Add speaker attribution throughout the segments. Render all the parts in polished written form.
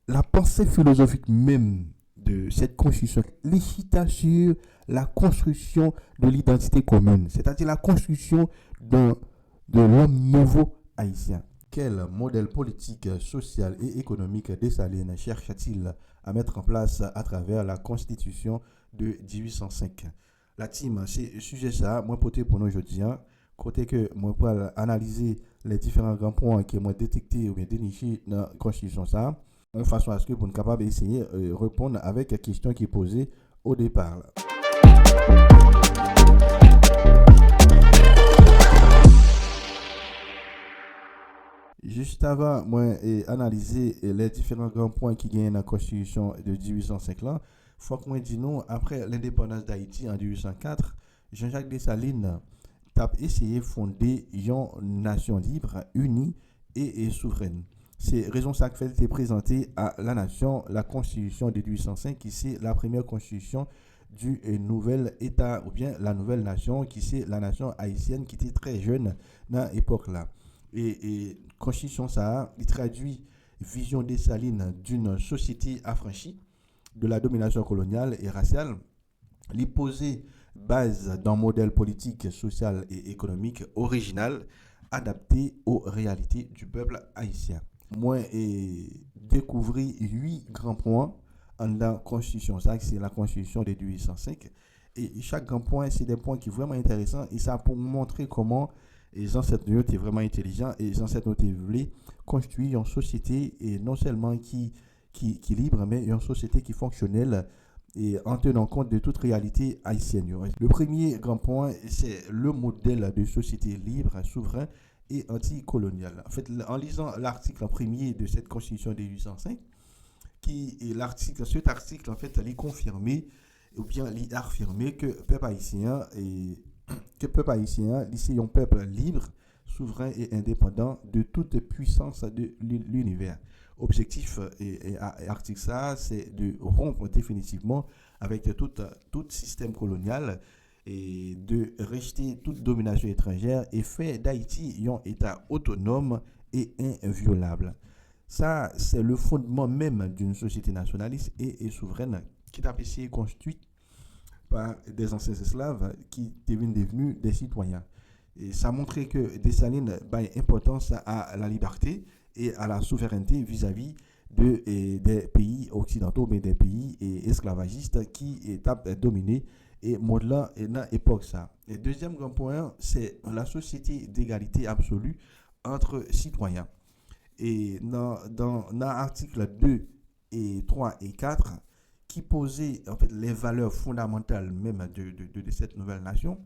Speaker 1: La pensée philosophique même de cette constitution licita sur la construction de l'identité commune, c'est-à-dire la construction d'un, de l'homme nouveau haïtien. Quel modèle politique, social et économique Dessalines cherche-t-il à mettre en place à travers la Constitution de 1805? La team, c'est sujet ça, moi porté pour nous aujourd'hui, côté que moi pour analyser les différents grands points que moi détecté ou bien déniché dans la Constitution ça, en façon à ce que pour nous capable d'essayer de répondre avec la question qui est posée au départ. Juste avant, moi, analyser les différents grands points qui gagnent dans la Constitution de 1805 là, faut que moi dis non, après l'indépendance d'Haïti en 1804, Jean-Jacques Dessalines a essayé de fonder une nation libre, unie et souveraine. C'est raison ça que fait présenter à la nation la Constitution de 1805 qui c'est la première constitution du nouvel État ou bien la nouvelle nation qui c'est la nation haïtienne qui était très jeune dans l'époque là. Et Constitution ça, il traduit vision Dessalines d'une société affranchie de la domination coloniale et raciale. Il posait base d'un modèle politique, social et économique original adapté aux réalités du peuple haïtien. Moi, j'ai découvert 8 grands points en la Constitution. Ça, c'est la Constitution de 1805. Et chaque grand point, c'est des points qui sont vraiment intéressants. Et ça pour montrer comment les ancêtres nous étaient vraiment intelligents et les ancêtres nous voulaient construire une société et non seulement qui libre, mais une société qui fonctionnelle et en tenant compte de toute réalité haïtienne. Le premier grand point, c'est le modèle de société libre, souverain et anticoloniale. En fait, en lisant l'article premier de cette constitution de 1805, cet article, en fait, il confirmé ou bien il affirmé que le peuple haïtien c'est un peuple libre, souverain et indépendant de toute puissance de l'univers. Objectif et article ça, c'est de rompre définitivement avec tout système colonial et de rejeter toute domination étrangère et faire d'Haïti un État autonome et inviolable. Ça, c'est le fondement même d'une société nationaliste et souveraine qui est appréciée et construite par des anciens esclaves qui deviennent devenus des citoyens. Et ça montrait que Dessalines a importance à la liberté et à la souveraineté vis-à-vis des pays occidentaux, mais des pays esclavagistes qui étaient dominés et modelant dans l'époque ça. Et deuxième grand point, c'est la société d'égalité absolue entre citoyens. Et dans l'article 2 et 3 et 4, qui posait en fait les valeurs fondamentales même de cette nouvelle nation,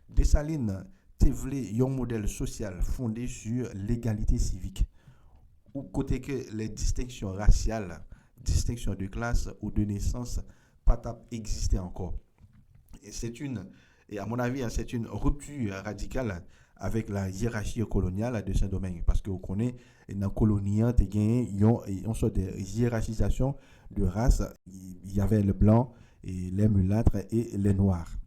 Speaker 1: Dessalines voulait un modèle social fondé sur l'égalité civique, ou côté que les distinctions raciales, distinctions de classe ou de naissance pas existaient encore. Et et à mon avis, c'est une rupture radicale avec la hiérarchie coloniale de Saint-Domingue. Parce que vous connaissez, dans la colonie, il y a une sorte de hiérarchisation de race. Il y avait le blanc, et les mulâtres et les noirs.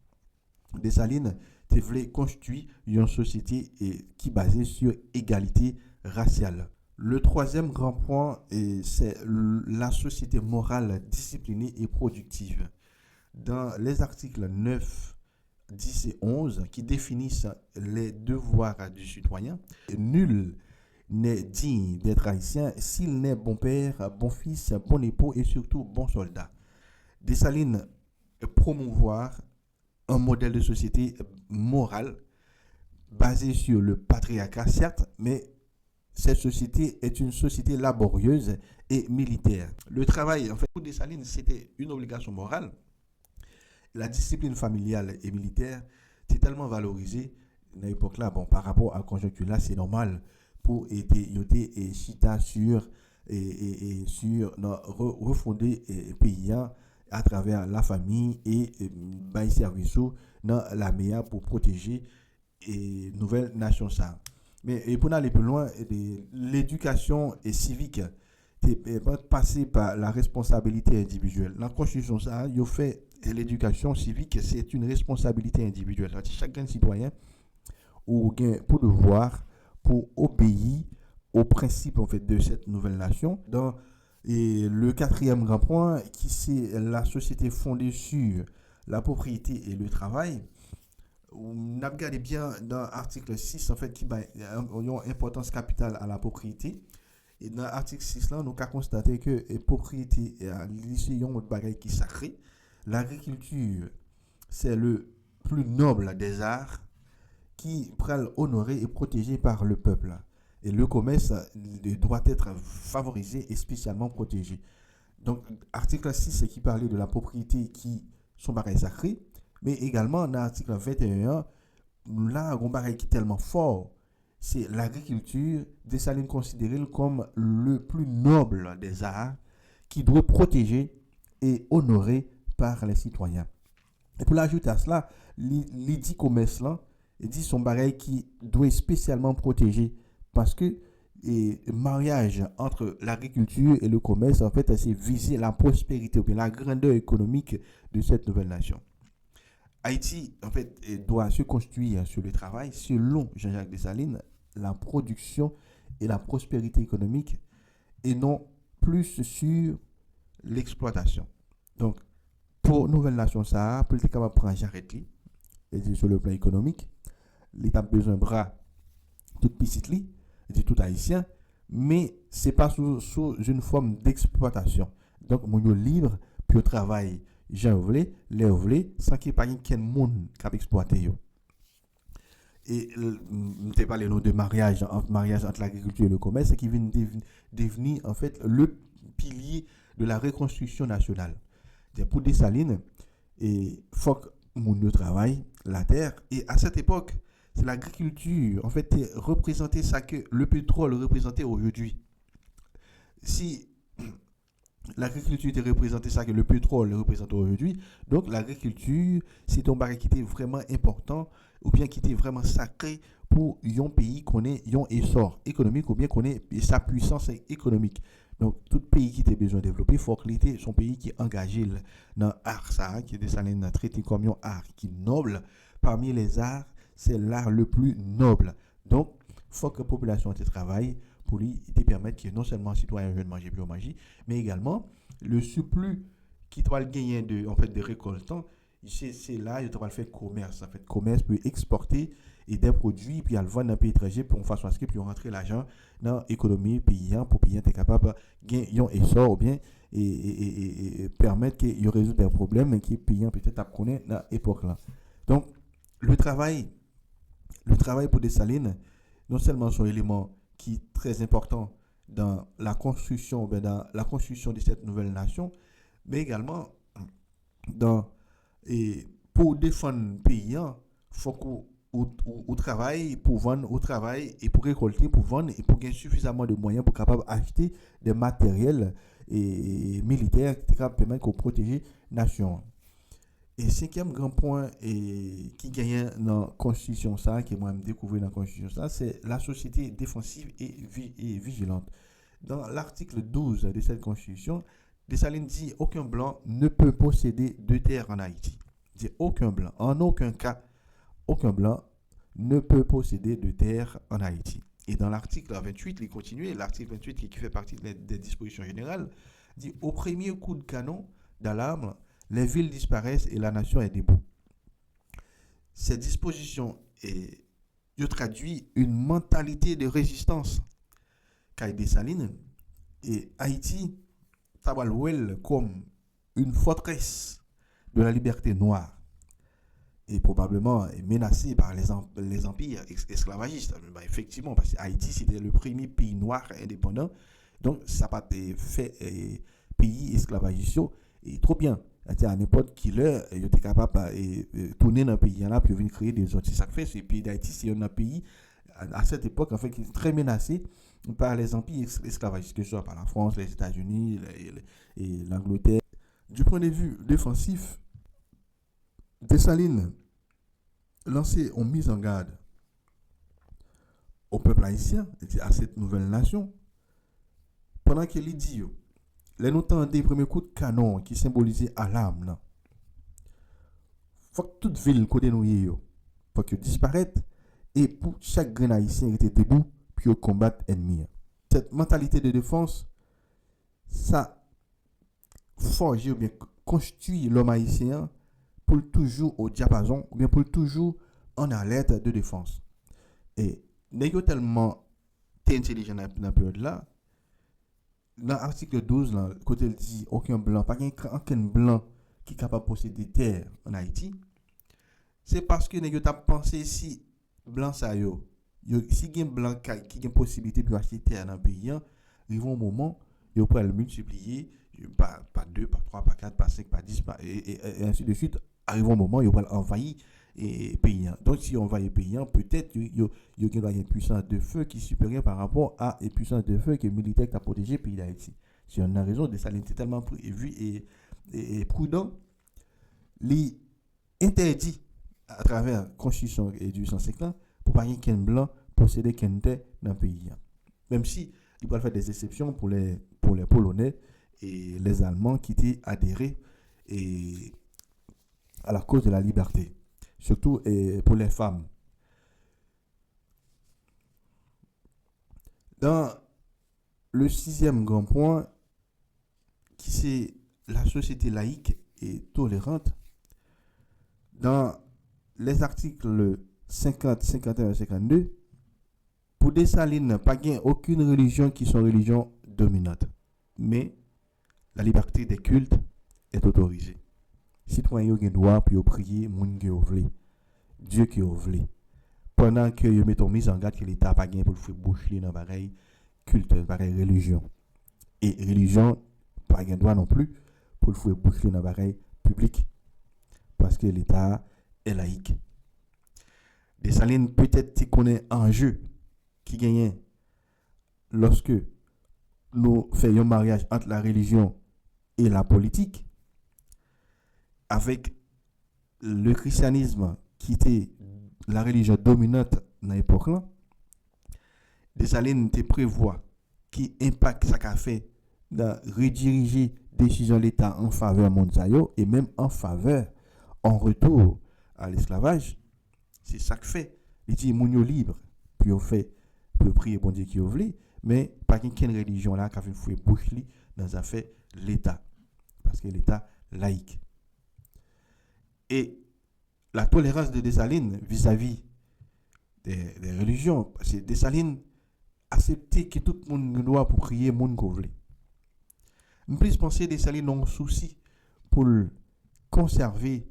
Speaker 1: Dessalines voulait construire une société qui est basée sur égalité raciale. Le troisième grand point, c'est la société morale, disciplinée et productive. Dans les articles 9, 10 et 11 qui définissent les devoirs du citoyen, nul n'est digne d'être haïtien s'il n'est bon père, bon fils, bon époux et surtout bon soldat. Dessalines promouvoir un modèle de société morale basé sur le patriarcat, certes, mais cette société est une société laborieuse et militaire. Le travail, en fait, pour Dessalines, c'était une obligation morale. La discipline familiale et militaire est tellement valorisée dans l'époque là. Bon, par rapport à la conjoncture là, c'est normal pour aider et chita sur sur refonder pays à travers la famille et bail service dans la meilleure pour protéger et nouvelle nation ça. Mais et pour aller plus loin, l'éducation civique passer par la responsabilité individuelle. La Constitution, ça, il fait l'éducation civique, c'est une responsabilité individuelle. Chacun citoyen ou pour devoir, pour obéir aux principes en fait, de cette nouvelle nation. Dans Et le quatrième grand point, qui c'est la société fondée sur la propriété et le travail. On a regardé bien dans l'article 6, en fait, qui a une importance capitale à la propriété. Et dans l'article 6, là, nous avons constaté que la propriété est un bagage qui est sacré. L'agriculture, c'est le plus noble des arts qui pourra honoré et protégé par le peuple. Et le commerce doit être favorisé et spécialement protégé. Donc, article 6, c'est qui parlait de la propriété qui sont barrières sacrés, mais également dans l'article 21, là, un barrière qui est tellement fort, c'est l'agriculture, Dessalines considérée comme le plus noble des arts qui doit protéger et honorer par les citoyens. Et pour l'ajouter à cela, l'idée commerce là, il dit son baril qui doit être spécialement protégé parce que le mariage entre l'agriculture et le commerce, en fait, c'est viser la prospérité ou bien la grandeur économique de cette nouvelle nation. Haïti, en fait, doit se construire sur le travail, selon Jean-Jacques Dessalines, la production et la prospérité économique, et non plus sur l'exploitation. Donc, pour nouvelle nation, ça, pour être capable de prendre j'arrête et sur le plan économique, l'État a besoin de bras tout petit, et tout haïtien, mais ce n'est pas sous une forme d'exploitation. Donc, mon libre, puis au travail, j'en voulais, les voulais, sans qu'il n'y ait pas quelqu'un monde qui a exploité. Et je parlé de mariage entre l'agriculture et le commerce, qui vient devenir en fait le pilier de la reconstruction nationale. Pour Dessalines, il faut que mon travail, la terre, et à cette époque, c'est l'agriculture, en fait, représentait ça que le pétrole représentait aujourd'hui. Si l'agriculture était représentée ça que le pétrole représente aujourd'hui, donc l'agriculture, c'est un baril qui était vraiment important, ou bien qui était vraiment sacré pour un pays qu'on ait un essor économique, ou bien qu'on ait sa puissance économique. Donc, tout pays qui a besoin de développer, il faut que l'État soit un pays qui est engagé dans l'art, ça, qui est Dessalines traité comme un art qui est noble. Parmi les arts, c'est l'art le plus noble. Donc, il faut que la population travaille pour lui permettre que non seulement les citoyens viennent manger plus manger, mais également le surplus qui doit gagner de récoltants, c'est là il doit faire commerce. En fait, commerce peut exporter et des produits, puis à le vendre dans les pays étrangers pour façon à ce que puis rentrer l'argent dans l'économie paysan pour payer être capable de gagner un essor ou bien et permettre qu'il résout des problèmes qui paysan peut-être à connaître dans l'époque là. Donc le travail pour Dessalines non seulement son élément qui est très important dans la construction de cette nouvelle nation, mais également dans et pour défendre le pays, il faut qu'on au travail pour vendre au travail et pour récolter pour vendre et pour gagner suffisamment de moyens pour capable acheter des matériels et militaires qui permettent de protéger la nation. Et cinquième grand point qui gagne dans la constitution ça qui moi me découvert dans la constitution ça, c'est la société défensive et vigilante. Dans l'article 12 de cette constitution, Dessalines dit aucun blanc ne peut posséder de terre en Haïti. Il dit aucun blanc, en aucun cas, aucun blanc ne peut posséder de terre en Haïti. Et dans l'article 28, il continue, l'article 28 qui fait partie des dispositions générales, dit au premier coup de canon d'alarme, les villes disparaissent et la nation est debout. Ces dispositions traduisent une mentalité de résistance qu'a Dessalines et Haïti comme une forteresse de la liberté noire et probablement menacée par les empires esclavagistes. Ben, effectivement, parce que Haïti, c'était le premier pays noir indépendant, donc ça n'a pas été fait pays esclavagiste. Et trop bien, à n'importe qui l'heure, il était capable de tourner dans le pays là, puis venir créer des autres. C'est ça que fait, c'est pays d'Haïti, c'est un pays à cette époque en fait qui est très menacé par les empires esclavagistes, que ce soit par la France, les États-Unis et l'Angleterre. Du point de vue défensif, Dessalines lançait une mise en garde au peuple haïtien, à cette nouvelle nation, pendant qu'il dit, les notamment des premiers coups de canon qui symbolisaient alarme, il faut que toute ville côté nous faut que disparaisse et pour chaque grain haïtien était debout puis combattre l'ennemi. Cette mentalité de défense, ça forger ou bien construit l'homme haïtien pour toujours au diapason ou bien pour toujours en alerte de défense. Et n'est tellement intelligent dans la période là. Dans l'article 12, là, côté il dit aucun blanc, pas aucun blanc qui est capable de posséder des terres en Haïti, c'est parce que nous avons pensé si blanc ça si il y a un blanc qui a une possibilité de acheter terre dans le pays, il va un moment, il va le multiplier par 2, par 3, par 4, par 5, par 10, et ainsi de suite. Arrive un moment, il va envahir le pays. Donc si on envahit le pays, peut-être qu'il y a une puissance de feu qui est supérieure par rapport à une puissance de feu que le militaire qui a protégé le pays d'Haïti. Si on a raison, Dessalines était tellement prévu et prudent, il interdit à travers la Constitution et du 150 pour pas qu'un blanc posséder qu'un terre dans le pays. Même si il peut faire des exceptions pour les Polonais et les Allemands qui étaient adhérés à la cause de la liberté, surtout pour les femmes. Dans le 6e grand point, qui c'est la société laïque et tolérante, dans les articles 50, 51 et 52, pour Dessalines, pas aucune religion qui sont religion dominante. Mais la liberté des cultes est autorisée. Citoyens ont le droit pour prier, moun qui veut, Dieu qui veut. Pendant que vous mettez mise en garde que l'État n'a pas pour faire boucher dans pareil culte, pareil religion. Et religion, pas de droit non plus pour faire boucher dans pareil public. Parce que l'État est laïque. Dessalines peut-être qui connaît un jeu qui gagne lorsque nous faisons un mariage entre la religion et la politique, avec le christianisme qui était la religion dominante dans l'époque là, Dessalines te prévoit qui impact ça qu'a fait de rediriger décision de l'État en faveur mondiale et même en faveur en retour à l'esclavage. C'est ça que fait. Il dit moun libre puis on fait pour prier bon Dieu qui veut, mais pas qu'une religion là qui a fait bouche dans affaire l'État parce que l'État laïque. Et la tolérance de Dessalines vis-à-vis des religions, parce que Dessalines acceptait que tout le monde doit pour prier monde qu'on veut. Je plus penser Dessalines ont un souci pour conserver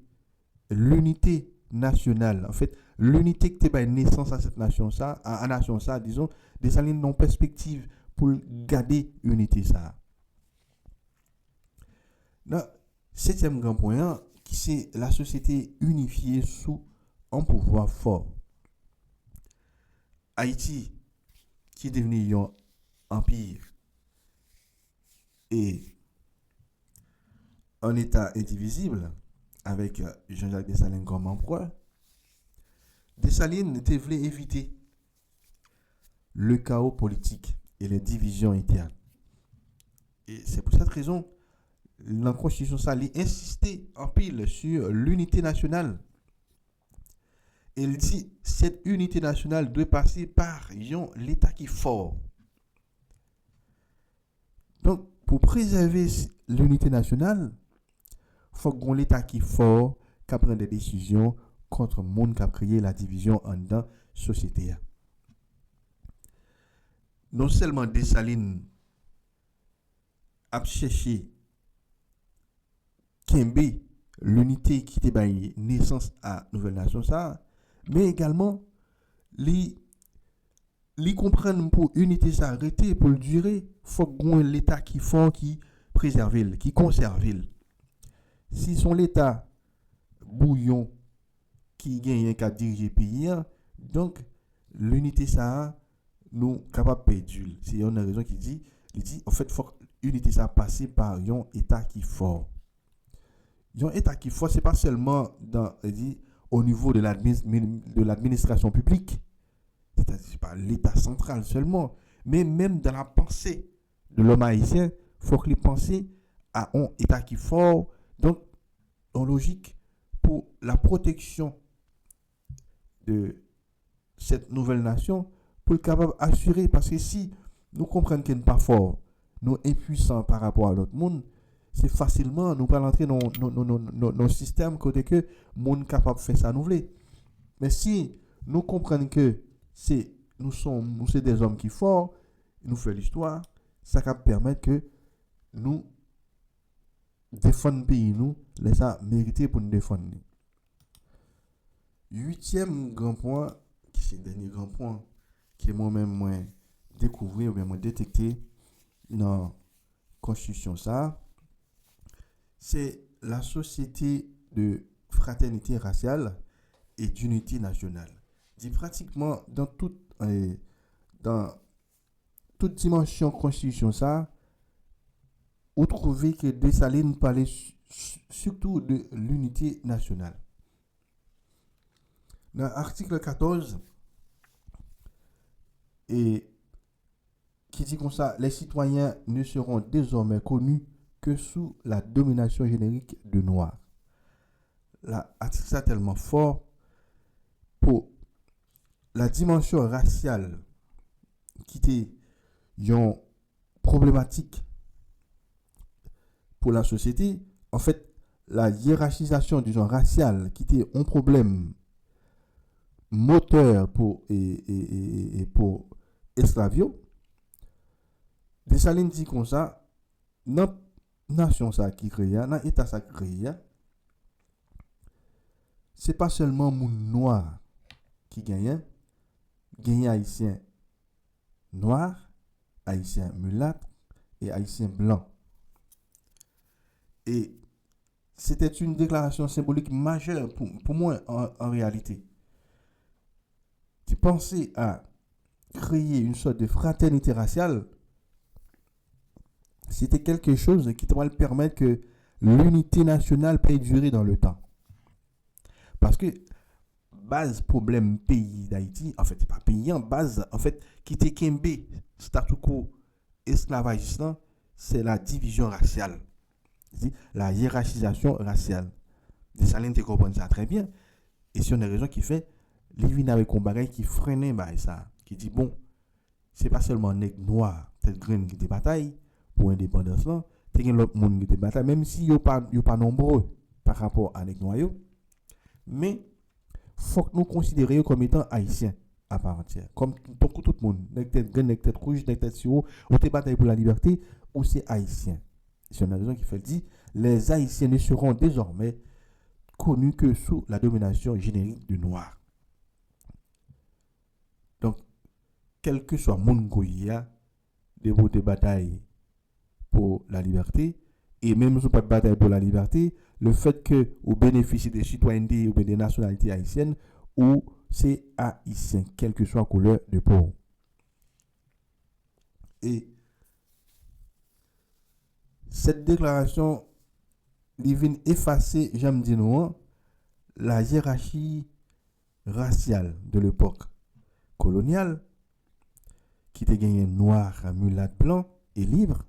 Speaker 1: l'unité nationale. En fait, l'unité qui est naissance à cette nation ça, à la nation ça, disons, Dessalines ont perspective pour garder l'unité ça. Dans 7e grand point, qui c'est la société unifiée sous un pouvoir fort. Haïti, qui est devenu un empire et un État indivisible, avec Jean-Jacques Dessalines comme empereur, Dessalines voulait éviter le chaos politique et les divisions internes. Et c'est pour cette raison la Constitution ça insistait en pile sur l'unité nationale. Et il dit cette unité nationale doit passer par l'État qui est fort. Donc, pour préserver l'unité nationale, il faut qu'on l'État qui est fort, qui prenne des décisions contre le monde qui a créé la division en dans la société. Non seulement Dessalines a cherché Kembe, l'unité qui était baillée naissance à Nouvelle Nation, ça, mais également, les comprennent pour unité ça arrêter, pour le durer, il faut qu'on l'État qui fort, qui préserve, qui conserve. Si son l'État bouillon, qui gagne qu'à diriger le pays, donc l'unité ça, nous capable de perdre. C'est une raison qui dit, en fait, il faut l'unité ça passer par un État qui fort. Un État qui fort, ce n'est pas seulement au niveau de l'administration publique, c'est-à-dire pas l'État central seulement, mais même dans la pensée de l'homme haïtien, il faut qu'il pense à un État qui fort, donc en logique pour la protection de cette nouvelle nation, pour le capable d'assurer, parce que si nous comprenons qu'elle n'est pas fort, nous impuissants par rapport à l'autre monde, c'est facilement nous pas entrer dans nos systèmes côté que monde capable de faire ça nous voulons. Mais si nous comprenons que nous c'est des hommes qui forts, nous fait l'histoire, ça va permettre que nous défendre le pays nous, les a mérité pour nous défendre. Huitième grand point, qui c'est le dernier grand point que moi-même moi découvrir ou bien moi détecter dans la constitution ça, c'est la société de fraternité raciale et d'unité nationale. Dit pratiquement dans toute dimension constitution ça, vous trouvez que Dessalines parlait surtout de l'unité nationale. Dans l'article 14, et qui dit comme ça, les citoyens ne seront désormais connus que sous la domination générique de Noirs. L'article ça tellement fort pour la dimension raciale qui était une problématique pour la société. En fait, la hiérarchisation du genre racial qui était un problème moteur pour esclavio. Dessalines dit comme ça, dans nation ça qui crée, dans état ça crée, c'est pas seulement moun noir qui gagne haïtien noir, haïtien mulâtre et haïtien blanc. Et c'était une déclaration symbolique majeure pour moi en réalité. Tu pensais à créer une sorte de fraternité raciale, c'était quelque chose qui devrait permettre que l'unité nationale puisse durer dans le temps. Parce que base problème pays d'Haïti, en fait, c'est pas pays en base, en fait, qui était Kembe, statu quo esclavagiste, c'est la division raciale, la hiérarchisation raciale. Dessalines te comprend ça très bien, et c'est une raison qui fait, les vins avec un bagage qui freine ça, qui dit bon, c'est pas seulement nègre noir, tête graine qui te bataille pour l'indépendance là, t'es l'autre monde qui te bataille, même si yo pas nombreux par rapport à nègre noir, mais faut que nous considérions comme étant haïtiens à part entière, comme beaucoup tout le monde, nègre tête graine, nègre tête rouge, nègre tête sur, ou te bataille pour la liberté, ou c'est haïtien. C'est une raison qui fait dit, les haïtiens ne seront désormais connus que sous la domination générique du noir. Donc, quel que soit mon goya, de bataille pour la liberté, et même si pas de bataille pour la liberté, le fait que vous bénéficiez des citoyennetés ou des nationalités haïtiennes, ou c'est haïtien, quelle que soit la couleur de peau. Et cette déclaration vient effacer, j'aime dire nous, la hiérarchie raciale de l'époque coloniale, qui était gagné noir, mulâtre, blanc et libre,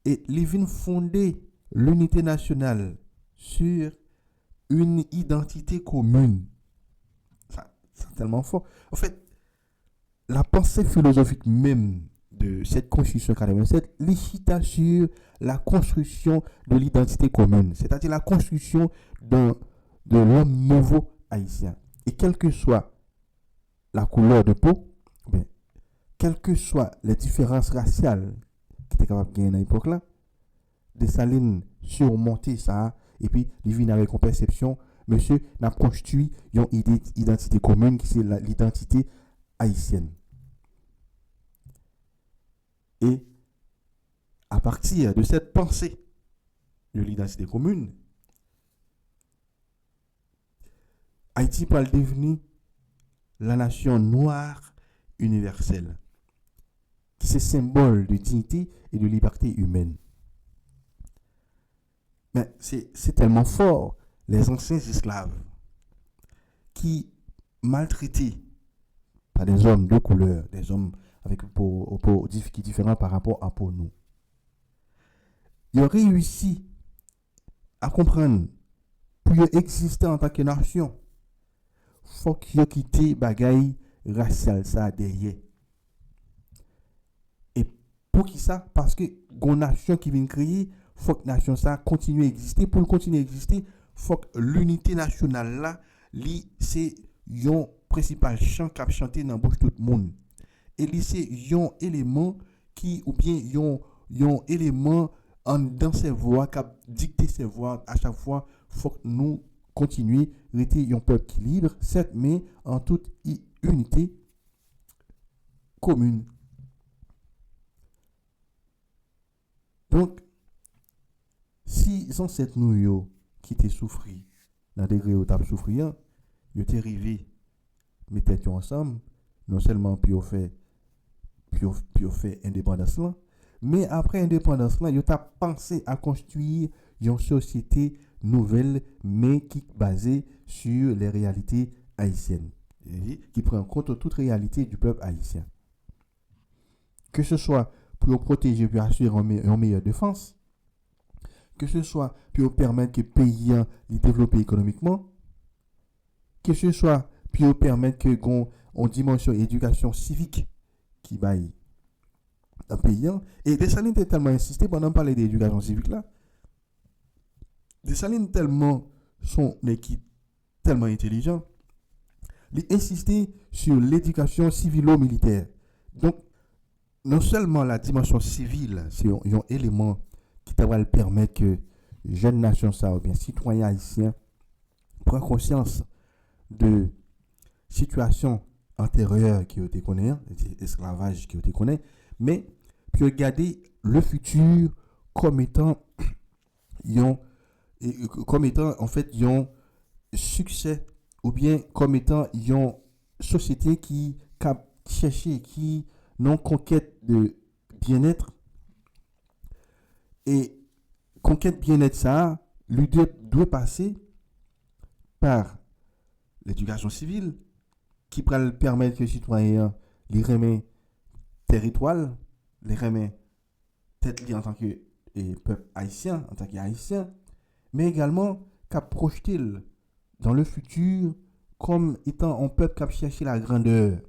Speaker 1: et les vient fonder l'unité nationale sur une identité commune. Ça, c'est tellement fort. En fait, la pensée philosophique même de cette Constitution 87, l'icita sur la construction de l'identité commune, c'est-à-dire la construction de l'homme nouveau haïtien. Et quelle que soit la couleur de peau, bien, quelles que soient les différences raciales qui étaient capables de gagner à l'époque là, Dessalines surmonter ça, et puis il vient avec une perception, monsieur n'a construit une identité commune qui c'est l'identité haïtienne. Et à partir de cette pensée de l'identité commune, Haïti peut devenir la nation noire universelle, qui est symbole de dignité et de liberté humaine. Mais c'est tellement fort, les anciens esclaves qui maltraités par des hommes de couleur, des hommes avec peau qui différents par rapport à pour nous. Ils ont réussi à comprendre pour exister en tant que nation, faut qu'ils quittent bagaille raciale ça derrière. Et Pour qui ça? Parce que une nation qui vient créer, faut que nation ça continue à exister. Pour continuer à exister, faut que l'unité nationale là, c'est un principal chant qui a chanté dans la bouche de tout le monde. Et c'est un élément qui, ou bien un élément dans ses voix, qui a dicté ses voix à chaque fois, faut que nous continuions à rester un peuple qui libre, certes, mais en toute unité commune. Donc, si les ancêtres nous qui étaient souffris, dans des degré où ils souffert, ils étaient arrivés, mettaient ensemble, non seulement puis fait indépendance là, mais après indépendance là, ils ont pensé à construire une société nouvelle, mais qui est basée sur les réalités haïtiennes, qui prend en compte toute réalité du peuple haïtien. Que ce soit pour protéger et assurer une meilleure défense, que ce soit pour permettre que le pays se développe économiquement, que ce soit pour permettre que une dimension éducation civique qui baille un pays. Et Dessalines a tellement insisté pendant de parler d'éducation civique là. Dessalines tellement son équipe tellement intelligent, il a insisté sur l'éducation civilo-militaire. Donc, non seulement la dimension civile, c'est un élément qui va permettre que les jeunes nations, ça, ou bien citoyens haïtiens, prennent conscience de situation antérieure qui ont été connue, esclavage qui ont été connue, mais puis regarder le futur comme étant en fait un succès ou bien comme étant une société qui cherche, qui non conquête de bien-être. Et conquête bien-être ça lui doit passer par l'éducation civile qui peut permettre que les citoyens les remettent territoire, les remettent tête en tant que peuple haïtien, en tant qu'haïtien, mais également qu'à projeter dans le futur comme étant un peuple qui a cherché la grandeur.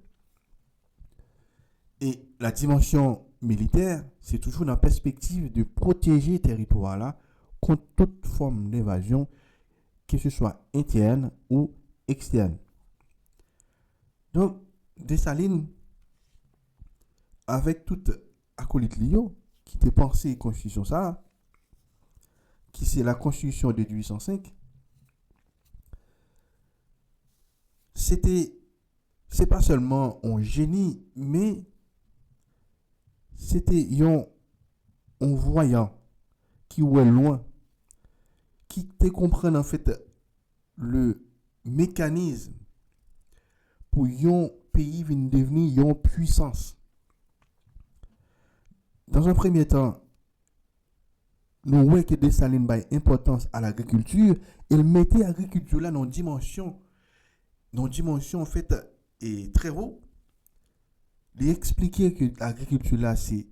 Speaker 1: Et la dimension militaire, c'est toujours dans la perspective de protéger le territoire là contre toute forme d'invasion, que ce soit interne ou externe. Donc, Dessalines, avec toute acolyte Lyon, qui était pensé constitution ça, qui c'est la constitution de 1805, c'est pas seulement un génie, mais c'était un voyant qui est loin, qui te comprend en fait le mécanisme pour un pays venir devenir une puissance. Dans un premier temps, nous voyons que Dessalines a importance à l'agriculture. Il mettait l'agriculture là dans une dimension en fait est très haut. Il expliquait que l'agriculture là c'est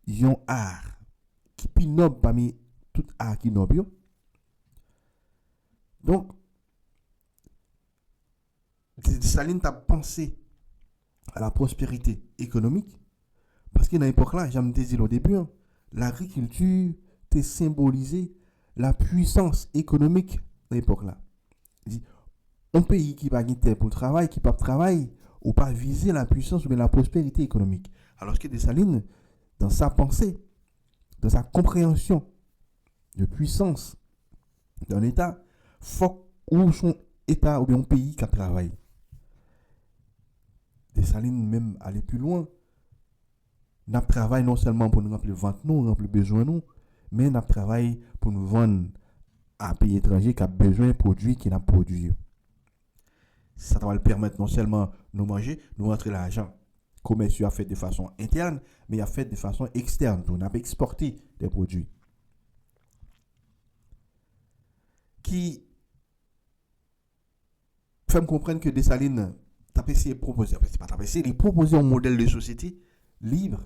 Speaker 1: un art qui est noble parmi tout art qui est noble. Donc, Dessalines a pensé à la prospérité économique parce que dans l'époque là, j'aime dit au début, l'agriculture a symbolisé la puissance économique de l'époque là. Un pays qui n'a pas de pour le travail, qui n'a pas de travail, ou pas viser la puissance ou bien la prospérité économique. Alors que Dessalines, dans sa pensée, dans sa compréhension de puissance d'un État, faut ou son État ou bien un pays qui travaille. Dessalines même aller plus loin. Nous travaillons non seulement pour nous remplir vente, nous remplir besoin nous, mais nous travaillons pour nous vendre à un pays étranger qui a besoin de produits qui n'a pas produit. Ça va le permettre non seulement de nous manger, nous rentrer l'argent. Le commerce a fait de façon interne, mais il a fait de façon externe. On a exporté des produits. Qui fait me comprendre que Dessalines a essayé de proposer, c'est pas essayé de proposer un modèle de société libre,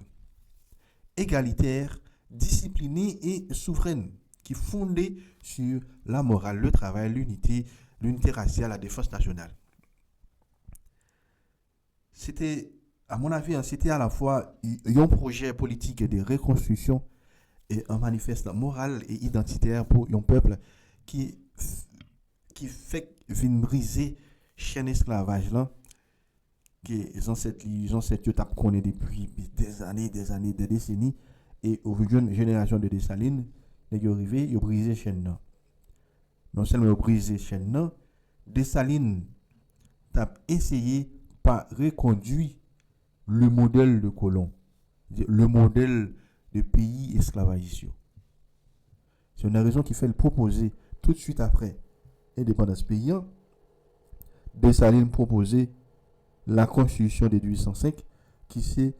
Speaker 1: égalitaire, disciplinée et souveraine, qui est fondée sur la morale, le travail, l'unité raciale, la défense nationale. C'était À mon avis, hein, c'était à la fois un projet politique de reconstruction et un manifeste moral et identitaire pour un peuple qui, qui fait venir briser chaîne esclavage là, que les ancêtres connaissent depuis des années, des décennies, et aujourd'hui, une génération de Dessalines, ils sont arrivés, ils ont brisé chaîne là. Non seulement ils ont brisé chaîne là, Dessalines a essayé par reconduire le modèle de colon, le modèle de pays esclavagiste. C'est une raison qui fait le proposer tout de suite après l'indépendance paysan. Dessalines proposait la constitution de 1805, qui c'est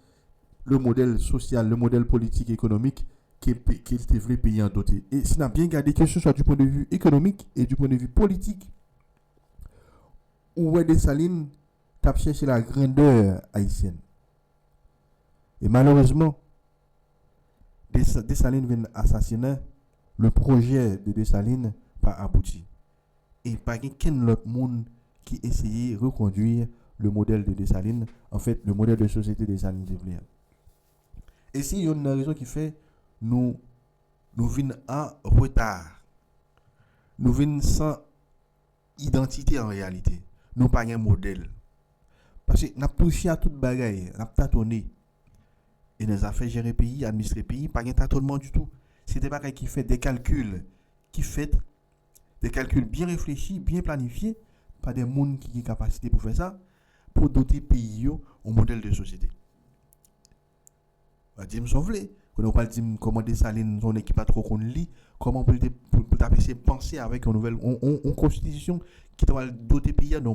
Speaker 1: le modèle social, le modèle politique économique qu'il voulait payer en doté. Et s'il a bien gardé que ce soit du point de vue économique et du point de vue politique, où Dessalines a cherché la grandeur haïtienne. Et malheureusement, Dessalines vient assassiner, le projet de Dessalines pas abouti. Et pas qu'un autre monde qui essayait de reconduire le modèle de Dessalines, en fait, le modèle de société de Dessalines. Et si il y a une raison qui fait, nous venons en retard, nous venons sans identité en réalité, nous pas un modèle. Parce que nous avons touché à toute bagaille, nous avons tâtonné. Et nous avons fait gérer le pays, administrer le pays, pas un tâtonnement du tout. C'est des bagailles qui fait des calculs, des calculs bien réfléchis, bien planifiés, par des gens qui ont capacité pour faire ça, pour doter le pays au modèle de société. On va dire, on ne pas dire comment Dessalines, son équipe pas trop qu'on lit, comment on peut penser avec une nouvelle constitution qui doit doter le pays d'un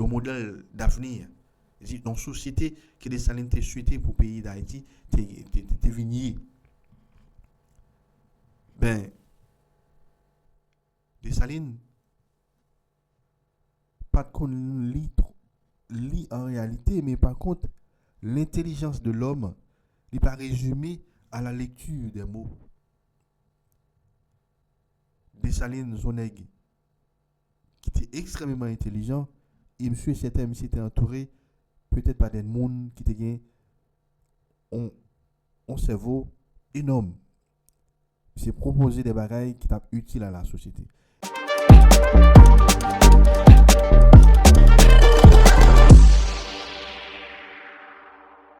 Speaker 1: modèle d'avenir. Dans une société que Dessalines t'a souhaité pour le pays d'Haïti, t'es venu. Ben, Dessalines, pas qu'on lit en réalité, mais par contre, l'intelligence de l'homme n'est pas résumée à la lecture des mots. Dessalines, son aigle, qui était extrêmement intelligent, et monsieur était entouré peut-être par des gens qui étaient un cerveau énorme. C'est proposer des bagailles qui sont utiles à la société.